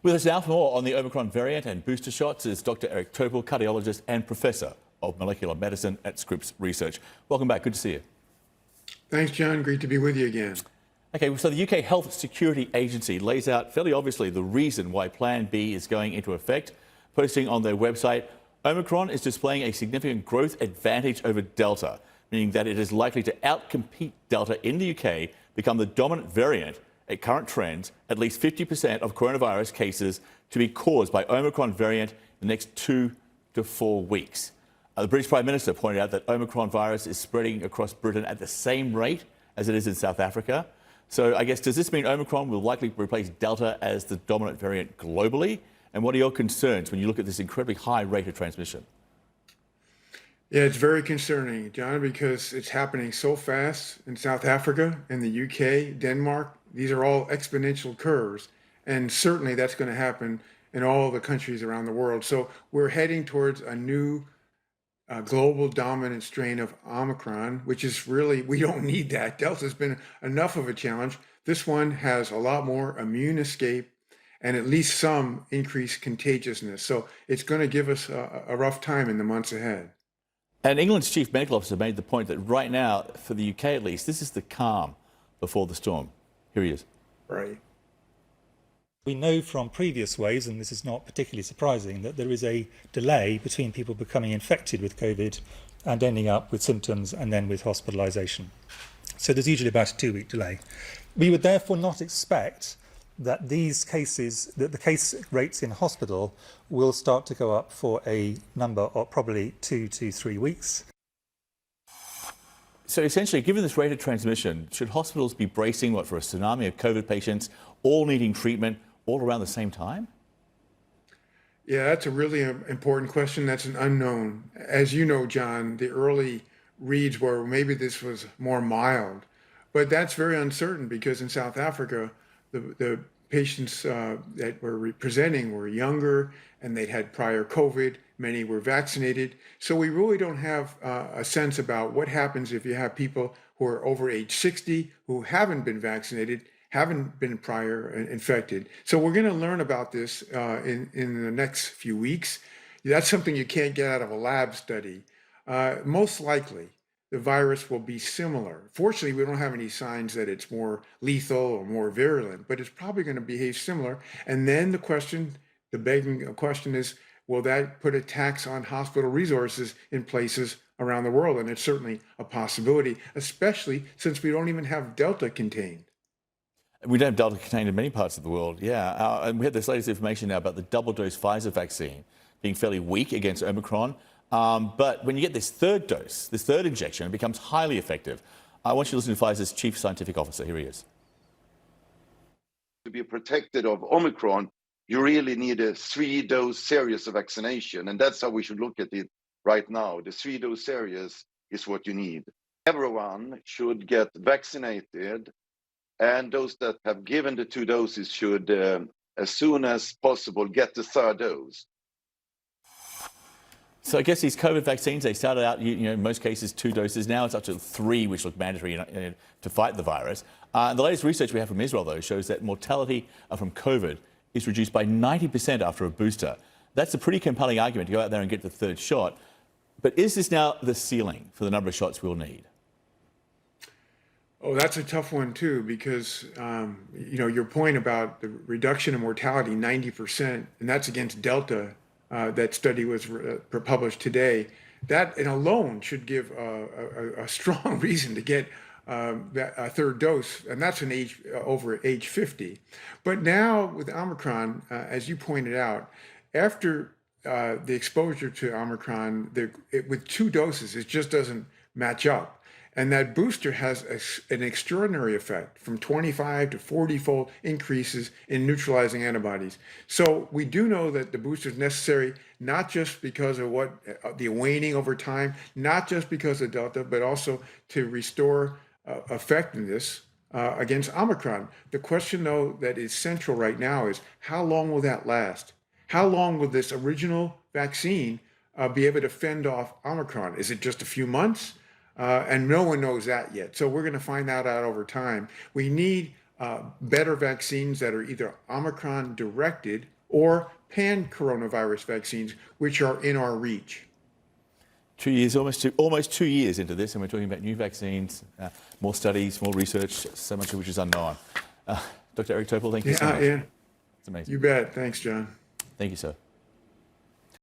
With us now for more on the Omicron variant and booster shots is Dr. Eric Topol, cardiologist and professor of molecular medicine at Scripps Research. Welcome back. Good to see you. Thanks, John. Great to be with you again. Okay, so the UK Health Security Agency lays out fairly obviously the reason why Plan B is going into effect, posting on their website, Omicron is displaying a significant growth advantage over Delta, meaning that it is likely to outcompete Delta in the UK, become the dominant variant at current trends, at least 50% of coronavirus cases to be caused by Omicron variant in the next 2 to 4 weeks. The British Prime Minister pointed out that Omicron virus is spreading across Britain at the same rate as it is in South Africa. So I guess, does this mean Omicron will likely replace Delta as the dominant variant globally? And what are your concerns when you look at this incredibly high rate of transmission? Yeah, it's very concerning, John, because it's happening so fast in South Africa, in the UK, Denmark. These are all exponential curves. And certainly that's going to happen in all the countries around the world. So we're heading towards a new global dominant strain of Omicron, which is really, we don't need that. Delta's been enough of a challenge. This one has a lot more immune escape and at least some increased contagiousness. So it's going to give us a rough time in the months ahead. And England's chief medical officer made the point that right now, for the UK at least, this is the calm before the storm. Here he is. Right. We know from previous waves, and this is not particularly surprising, that there is a delay between people becoming infected with COVID and ending up with symptoms and then with hospitalisation. So there's usually about a 2-week delay. We would therefore not expect that these cases, that the case rates in hospital will start to go up for a number of probably 2 to 3 weeks. So essentially, given this rate of transmission, should hospitals be bracing for a tsunami of COVID patients, all needing treatment, all around the same time? Yeah, that's a really important question. That's an unknown. As you know, John, the early reads were maybe this was more mild, but that's very uncertain because in South Africa, the patients that were presenting were younger and they'd had prior COVID. Many were vaccinated. So we really don't have a sense about what happens if you have people who are over age 60 who haven't been vaccinated, haven't been prior infected. So we're going to learn about this in the next few weeks. That's something you can't get out of a lab study. Most likely, the virus will be similar. Fortunately, we don't have any signs that it's more lethal or more virulent, but it's probably going to behave similar. And then the begging question is, will that put a tax on hospital resources in places around the world? And it's certainly a possibility, especially since we don't even have Delta contained. We don't have Delta contained in many parts of the world, yeah. And we had this latest information now about the double-dose Pfizer vaccine being fairly weak against Omicron. But when you get this third dose, this third injection, it becomes highly effective. I want you to listen to Pfizer's chief scientific officer. Here he is. To be protected of Omicron, you really need a 3-dose series of vaccination. And that's how we should look at it right now. The 3-dose series is what you need. Everyone should get vaccinated. And those that have given the 2 doses should, as soon as possible, get the 3rd dose. So I guess these COVID vaccines, they started out, in most cases, 2 doses. Now it's up to 3, which look mandatory to fight the virus. The latest research we have from Israel, though, shows that mortality from COVID is reduced by 90% after a booster. That's a pretty compelling argument to go out there and get the 3rd shot. But is this now the ceiling for the number of shots we'll need? Oh, that's a tough one, too, because, your point about the reduction in mortality, 90%, and that's against Delta. That study was published today. That in alone should give a strong reason to get a 3rd dose, and that's an age over age 50. But now with Omicron, as you pointed out, after the exposure to Omicron, with 2 doses, it just doesn't match up. And that booster has an extraordinary effect, from 25 to 40-fold increases in neutralizing antibodies. So we do know that the booster is necessary, not just because of the waning over time, not just because of Delta, but also to restore effectiveness against Omicron. The question, though, that is central right now is how long will that last? How long will this original vaccine be able to fend off Omicron? Is it just a few months? And no one knows that yet. So we're going to find that out over time. We need better vaccines that are either Omicron directed or pan-coronavirus vaccines, which are in our reach. 2 years, almost 2 years into this, and we're talking about new vaccines, more studies, more research, so much of which is unknown. Dr. Eric Topol, thank you so much. Ian, It's amazing. you bet. Thanks, John. Thank you, sir.